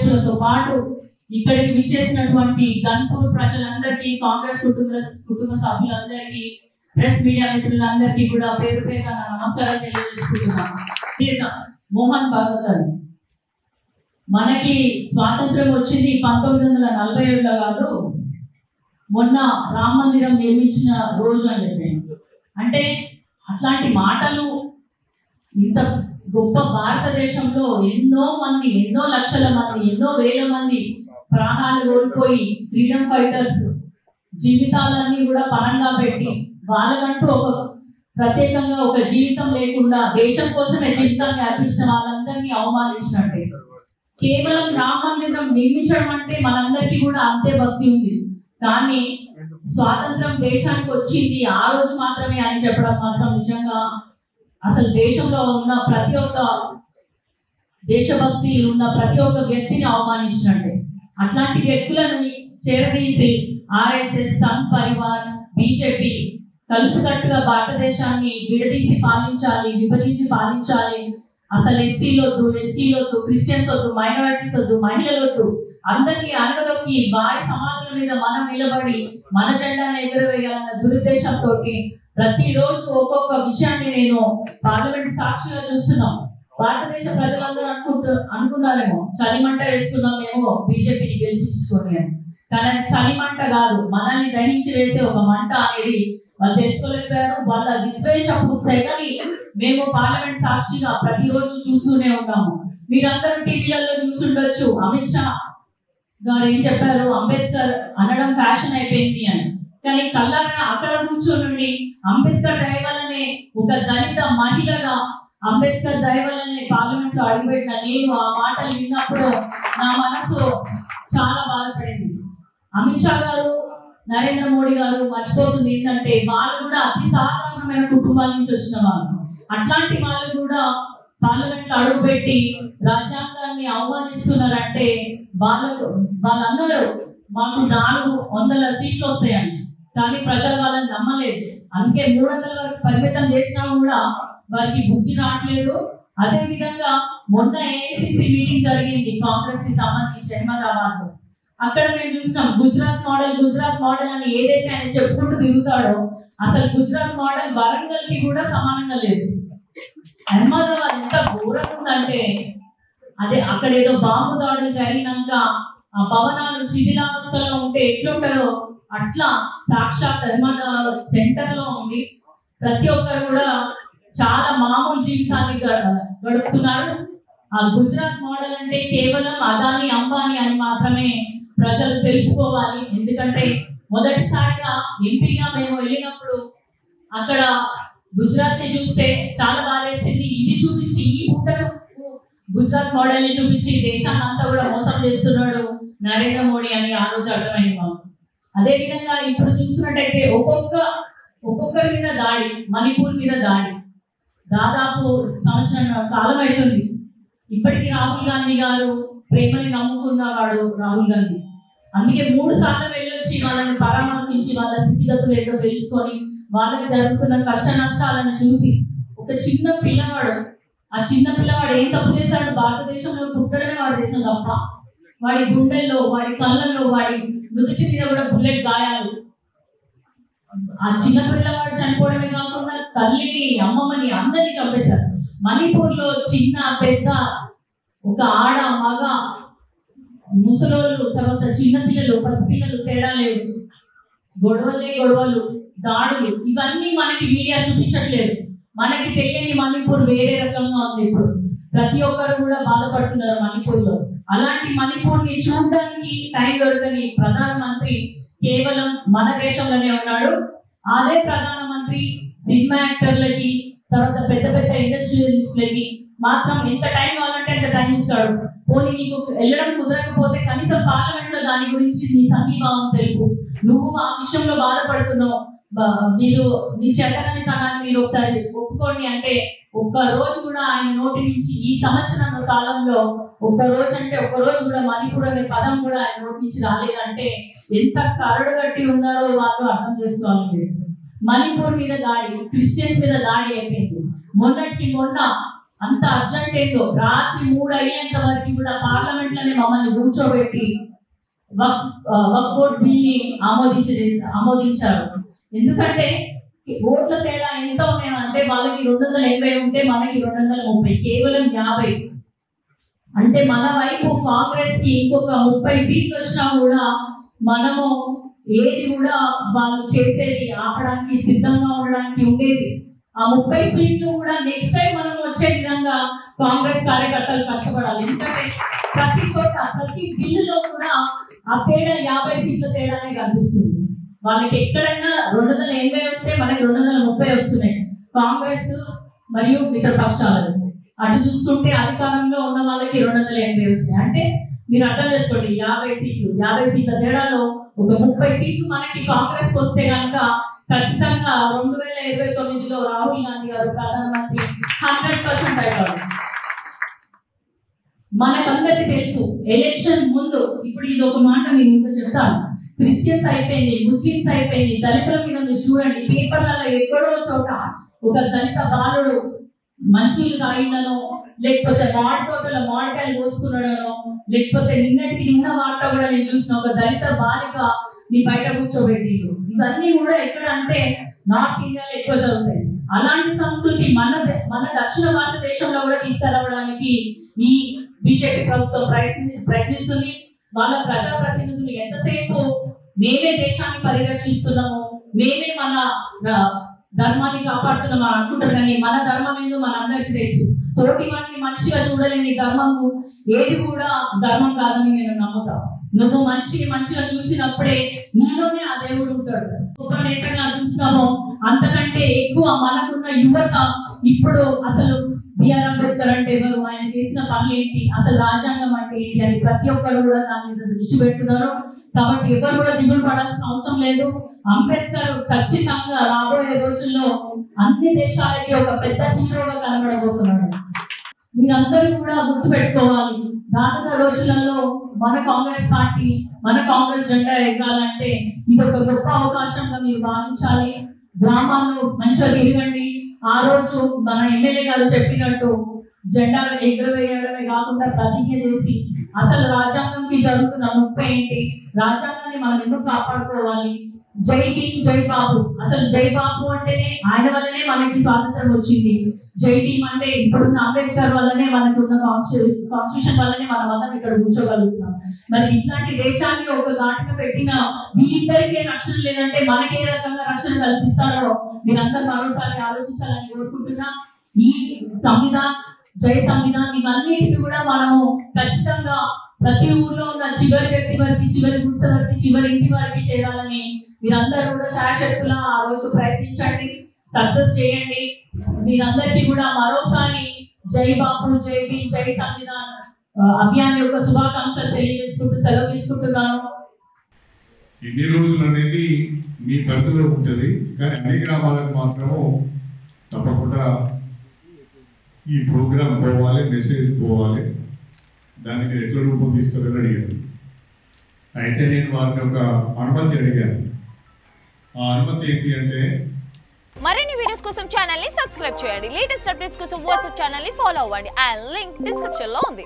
అధ్యక్షులతో పాటు ఇక్కడికి విచ్చేసినటువంటి గన్పూర్ ప్రజలందరికీ, కాంగ్రెస్ కుటుంబ సభ్యులందరికీ, ప్రెస్ మీడియా మిత్రులందరికీ కూడా పేరు పేరుగా నా నమస్కారాలు తెలియజేసుకుంటున్నాను. మోహన్ భగవత్ గారు, మనకి స్వాతంత్రం వచ్చింది 1947లో కాదు, మొన్న రామ మందిరం నిర్మించిన రోజు అని చెప్పాను. అంటే అట్లాంటి మాటలు ఇంత గొప్ప భారతదేశంలో ఎన్నో మంది, ఎన్నో లక్షల మంది, ఎన్నో వేల మంది ప్రాణాలు కోల్పోయి ఫ్రీడమ్ ఫైటర్స్ జీవితాలన్నీ కూడా పరంగా పెట్టి వాళ్ళకంటూ ఒక ప్రత్యేకంగా ఒక జీవితం లేకుండా దేశం కోసమే జీవితాన్ని అర్పించిన వాళ్ళందరినీ అవమానించినట్టే. కేవలం రామ మందిరం నిర్మించడం అంటే మనందరికీ కూడా అంతే భక్తి ఉంది, కానీ స్వాతంత్రం దేశానికి వచ్చింది ఆ రోజు మాత్రమే అని చెప్పడం మాత్రం నిజంగా అసలు దేశంలో ఉన్న ప్రతి ఒక్క దేశభక్తి ఉన్న ప్రతి ఒక్క వ్యక్తిని అవమానించినట్టే. అట్లాంటి వ్యక్తులను చేరదీసి ఆర్ఎస్ఎస్, సంఘ్ పరివార్, బీజేపీ కలిసికట్టుగా భారతదేశాన్ని విడదీసి పాలించాలి, విభజించి పాలించాలి. అసలు ఎస్సీలొద్దు, క్రిస్టియన్స్ వద్దు, మైనారిటీస్ వద్దు, మహిళలు వద్దు, అందరినీ అనగదొక్కి వారి సమాజం మీద మనం నిలబడి మన జెండాను ఎగురవేయాలన్న దురుద్దేశంతో ప్రతిరోజు ఒక్కొక్క విషయాన్ని నేను పార్లమెంట్ సాక్షిగా చూస్తున్నాం. భారతదేశ ప్రజలందరూ అనుకున్నారేమో చలిమంట వేస్తున్నామేమో బీజేపీని గెలిపించుకొని అని, కానీ చలిమంట కాదు, మనల్ని దహించి వేసే ఒక మంట అనేది వాళ్ళు తెలుసుకోలేకపోయారు. వాళ్ళ విద్వేషపు సెగని మేము పార్లమెంట్ సాక్షిగా ప్రతిరోజు చూస్తూనే ఉన్నాము. మీరందరూ టీవీలలో చూస్తుండొచ్చు, అమిత్ షా గారు ఏం చెప్పారు, అంబేద్కర్ అనడం ఫ్యాషన్ అయిపోయింది అని. కానీ కళ్ళారా అక్కడ కూర్చొని అంబేద్కర్ దయవల్లనే ఒక దళిత మహిళగా అంబేద్కర్ దయవల్లనే పార్లమెంట్ లో అడుగుపెట్టిన నేను ఆ మాటలు విన్నప్పుడు నా మనసు చాలా బాధపడింది. అమిత్ షా గారు, నరేంద్ర మోడీ గారు మర్చిపోతుంది ఏంటంటే వాళ్ళు కూడా అతి సాధారణమైన కుటుంబాల నుంచి వచ్చిన వాళ్ళు. అట్లాంటి వాళ్ళు కూడా పార్లమెంట్ లో అడుగుపెట్టి రాజ్యాంగాన్ని అవమానిస్తున్నారంటే వాళ్ళందరూ మాకు 400 సీట్లు వస్తాయని, కానీ ప్రజలు వాళ్ళని నమ్మలేదు. అందుకే 300 వరకు పరిమితం చేసినా కూడా వారికి బుద్ధి రావట్లేదు. అదే విధంగా మొన్న ఏఐసిసి మీటింగ్ జరిగింది కాంగ్రెస్ కి సంబంధించి అహ్మదాబాద్ లో. అక్కడ మేము చూసినాం గుజరాత్ మోడల్ అని ఏదైతే ఆయన చెప్పుకుంటూ తిరుగుతాడో అసలు గుజరాత్ మోడల్ వరంగల్ కి కూడా సమానంగా లేదు. అహ్మదాబాద్ ఎంత ఘోరంగా ఉందంటే అదే అక్కడ ఏదో బాంబు దాడులు జరిగినాక ఆ భవనాలు శిథిలావస్థలో ఉంటే ఎట్లుంటారో అట్లా సాక్షాత్ అహ్మదాబాద్ సెంటర్ లో ఉంది. ప్రతి ఒక్కరు కూడా చాలా మామూలు జీవితాన్ని గడుపుతున్నారు. ఆ గుజరాత్ మోడల్ అంటే కేవలం అదాని, అంబానీ అని మాత్రమే ప్రజలు తెలుసుకోవాలి. ఎందుకంటే మొదటిసారిగా ఎంపీగా మేము వెళ్ళినప్పుడు అక్కడ గుజరాత్ ని చూస్తే చాలా బాధేసింది. ఇది చూపించి ఈ పుట్టను గుజరాత్ మోడల్ ని చూపించి దేశాన్ని అంతా కూడా మోసం చేస్తున్నాడు నరేంద్ర మోడీ అని ఆ రోజు అర్థమైంది మాకు. అదే విధంగా ఇప్పుడు చూస్తున్నట్టయితే ఒక్కొక్కరి మీద దాడి, మణిపూర్ మీద దాడి దాదాపు సంవత్సరం కాలం అవుతుంది. ఇప్పటికీ రాహుల్ గాంధీ గారు ప్రేమని నమ్ముకున్నవాడు రాహుల్ గాంధీ. అందుకే 3 సార్లు వెళ్ళొచ్చి వాళ్ళని పరామర్శించి వాళ్ళ స్థితిగతులు ఏదో తెలుసుకొని వాళ్ళకి జరుగుతున్న కష్ట నష్టాలను చూసి ఒక చిన్న పిల్లవాడు, ఆ చిన్న పిల్లవాడు ఏం తప్పు చేశాడు, భారతదేశంలో పుట్టడమే వాడు చేసిన తప్ప. వాడి గుండెల్లో, వాడి కళ్ళల్లో, వాడి నుదుటి మీద కూడా బుల్లెట్ గాయాలు. ఆ చిన్న పిల్లవాడు చనిపోవడమే కాకుండా తల్లిని, అమ్మమ్మని అందరినీ చంపేశారు. మణిపూర్ లో చిన్న పెద్ద, ఒక ఆడ మగ, ముసలోళ్ళు, తర్వాత చిన్నపిల్లలు, పసిపిల్లలు తేడా లేదు. గొడవలు, దాడులు, ఇవన్నీ మనకి మీడియా చూపించట్లేదు. మనకి తెలియని మణిపూర్ వేరే రకంగా ఉంది. ఇప్పుడు ప్రతి ఒక్కరు కూడా బాధపడుతున్నారు మణిపూర్ లో. అలాంటి మణిపూర్ ని చూడడానికి టైం దొరకని ప్రధానమంత్రి కేవలం మన దేశంలోనే ఉన్నాడు. అదే ప్రధానమంత్రి సినిమా యాక్టర్లకి, తర్వాత పెద్ద పెద్ద ఇండస్ట్రియలిస్టులకి మాత్రం ఎంత టైం కావాలంటే అంత టైం ఇస్తాడు. పోనీ నీకు వెళ్ళడం కుదరకపోతే కనీసం పార్లమెంట్ లో దాని గురించి నీ సంఘీభావం తెలుపు. నువ్వు ఆ విషయంలో బాధపడుతున్నావు, మీరు నీ చెడ్డతనాన్ని మీరు ఒకసారి ఒప్పుకోండి అంటే ఒక్క రోజు కూడా ఆయన నోటి నుంచి ఈ సంవత్సరం కాలంలో ఒక్క రోజు కూడా మణిపూర్ అనే పదం కూడా ఆయన నోటి నుంచి రాలేదంటే ఎంత కరడుగట్టి ఉన్నారో వాళ్ళు అర్థం చేసుకోవాలి. మణిపూర్ మీద దాడి, క్రిస్టియన్స్ మీద దాడి అయిపోయింది. మొన్న అంత అర్జెంట్ ఏందో రాత్రి 3 అయ్యేంత వరకు కూడా పార్లమెంట్ లోనే మమ్మల్ని కూర్చోబెట్టి వక్ఫ్ బోర్డ్ బిల్ని ఆమోదించారు. ఎందుకంటే ఓట్ల తేడా ఎంత ఉన్నాయంటే వాళ్ళకి 280 ఉంటే మనకి 230, కేవలం 50. అంటే మన వైపు కాంగ్రెస్ కి ఇంకొక 30 సీట్లు వచ్చినా కూడా మనము ఏది కూడా వాళ్ళు చేసేది ఆపడానికి సిద్ధంగా ఉండడానికి ఉండేది. ఆ 30 సీట్లు కూడా నెక్స్ట్ టైం మనం వచ్చే విధంగా కాంగ్రెస్ కార్యకర్తలు కష్టపడాలి. ఎందుకంటే ప్రతి చోట ప్రతి బిల్లులో కూడా ఆ తేడా 50 సీట్ల తేడానే కనిపిస్తుంది. వాళ్ళకి ఎక్కడైనా 280 వస్తే మనకి 230 వస్తున్నాయి కాంగ్రెస్ మరియు మిత్ర పక్షాలకు. అటు చూసుకుంటే అధికారంలో ఉన్న వాళ్ళకి 280 వస్తాయి. అంటే మీరు అర్థం చేసుకోండి, 50 సీట్ల తేడాలో ఒక 30 సీట్లు మనకి కాంగ్రెస్ వస్తే కనుక ఖచ్చితంగా 2029లో రాహుల్ గాంధీ గారు ప్రధానమంత్రి 100% అవుతారు. మనకందరికి తెలుసు ఎలక్షన్ ముందు, ఇప్పుడు ఇది ఒక మాట నేను ఇంకా చెప్తాను, క్రిస్టియన్స్ అయిపోయింది, ముస్లిమ్స్ అయిపోయింది, దళితుల మీద మీరు చూడండి పేపర్లలో ఎక్కడో చోట ఒక దళిత బాలుడు మంచినీళ్ళు తాగిండనో, లేకపోతే మామిడి తోటలో మామిడికాయలు కోసుకున్నాడనో, లేకపోతే నిన్న వార్త కూడా నేను చూసిన ఒక దళిత బాలిక నీ బయట కూర్చోబెట్టిండు. ఇవన్నీ కూడా ఎక్కడ అంటే నార్త్ ఇండియాలో ఎక్కువ జరుగుతాయి. అలాంటి సంస్కృతి మన దక్షిణ భారతదేశంలో కూడా తీసుకురావడానికి ఈ బీజేపీ ప్రభుత్వం ప్రయత్నిస్తుంది. వాళ్ళ ప్రజాప్రతినిధులు ఎంతసేపు మేమే దేశాన్ని పరిరక్షిస్తున్నాము, మేమే మన ధర్మాన్ని కాపాడుతున్నాం అని అనుకుంటారు. కానీ మన ధర్మం ఏందో మనందరికీ తెలుసు. తోటి వాటిని మనిషిగా చూడలేని ధర్మము ఏది కూడా ధర్మం కాదని నేను నమ్ముతాను. నువ్వు మనిషిని మంచిగా చూసినప్పుడే నీలోనే ఆ దేవుడు ఉంటాడు. ఒక నేతగా చూసినామో అంతకంటే ఎక్కువ మనకున్న యువత ఇప్పుడు అసలు బిఆర్ అంబేద్కర్ అంటే ఎవరు, ఆయన చేసిన పనులు ఏంటి, అసలు రాజ్యాంగం అంటే ఏంటి అని ప్రతి ఒక్కరు కూడా దాని మీద దృష్టి పెడుతున్నారు. కాబట్టి ఎవరు కూడా దిగులు పడాల్సిన అవసరం లేదు. అంబేద్కర్ ఖచ్చితంగా రాబోయే రోజుల్లో అన్ని దేశాలకి ఒక పెద్ద హీరోగా కనబడబోతున్నాడు. మీరందరూ కూడా గుర్తు పెట్టుకోవాలి, రానున్న రోజులలో మన కాంగ్రెస్ పార్టీ, మన కాంగ్రెస్ జెండా ఎగాలంటే ఇది ఒక గొప్ప అవకాశంగా మీరు భావించాలి. గ్రామాల్లో మంచిగా తిరగండి. ఆ రోజు మన ఎమ్మెల్యే గారు చెప్పినట్టు జెండా ఎగురవేయడమే కాకుండా ప్రతిజ్ఞ చేసి అసలు రాజ్యాంగంకి జరుగుతున్న ముప్పై ఏంటి, రాజ్యాంగాన్ని మనం ఎందుకు కాపాడుకోవాలి, జై భీమ్ జై బాబు. అసలు జై బాబు అంటేనే ఆయన వల్లనే మనకి స్వాతంత్రం వచ్చింది. జై భీమ్ అంటే ఇప్పుడున్న అంబేద్కర్ వల్లనే మనకున్న కాన్స్టిట్యూషన్ వల్లనే మనం అందరం ఇక్కడ కూర్చోగలుగుతున్నాం. మరి ఇట్లాంటి దేశాన్ని ఒక ఘాటుగా పెట్టిన వీళ్ళిద్దరికే రక్షణ లేదంటే మనకే రకంగా రక్షణ కల్పిస్తారో మీరందరూ మరోసారి ఆలోచించాలని కోరుకుంటున్నా. ఈ సంవిధానం, జై సంవిధానం, ఇవన్నిటిని కూడా మనము ఖచ్చితంగా ప్రతి ఊర్లో ఉన్న చివరి వ్యక్తి వరకు, చివరి గుడిసె వరకు, చివరి ఇంటి వరకు చేయాలని మీరందరూ కూడా శాయశక్తులా ఆ రోజు ప్రయత్నించండి, సక్సెస్ చేయండి. మీరందరికీ కూడా మరోసారి జై బాపు, జై భీమ్, జై సంవిధాన్ అభియాన్ యొక్క శుభాకాంక్షలు తెలియజేసుకుంటూ సెలవు తీసుకుంటున్నాను. ఎన్ని రోజులు అనేది మీ పరిధిలో ఉంటుంది, కానీ అన్ని గ్రామాలకు మాత్రము తప్పకుండా ఈ ప్రోగ్రాం పోవాలి, మెసేజ్ పోవాలి. దానికి ఎట్లా రూపం తీసుకోవాలని అడిగారు. అయితే నేను వారిని ఒక అనుమతి అడిగాను. ఆ అనుమతి ఏంటి అంటే, మరిన్ని వీడియోస్ కోసం ఛానల్ ని సబ్స్క్రైబ్ చేయండి. లేటెస్ట్ అప్డేట్స్ కోసం వాట్సాప్ ఛానల్ ని ఫాలో అవ్వండి. ఆ లింక్ డిస్క్రిప్షన్ లో ఉంది.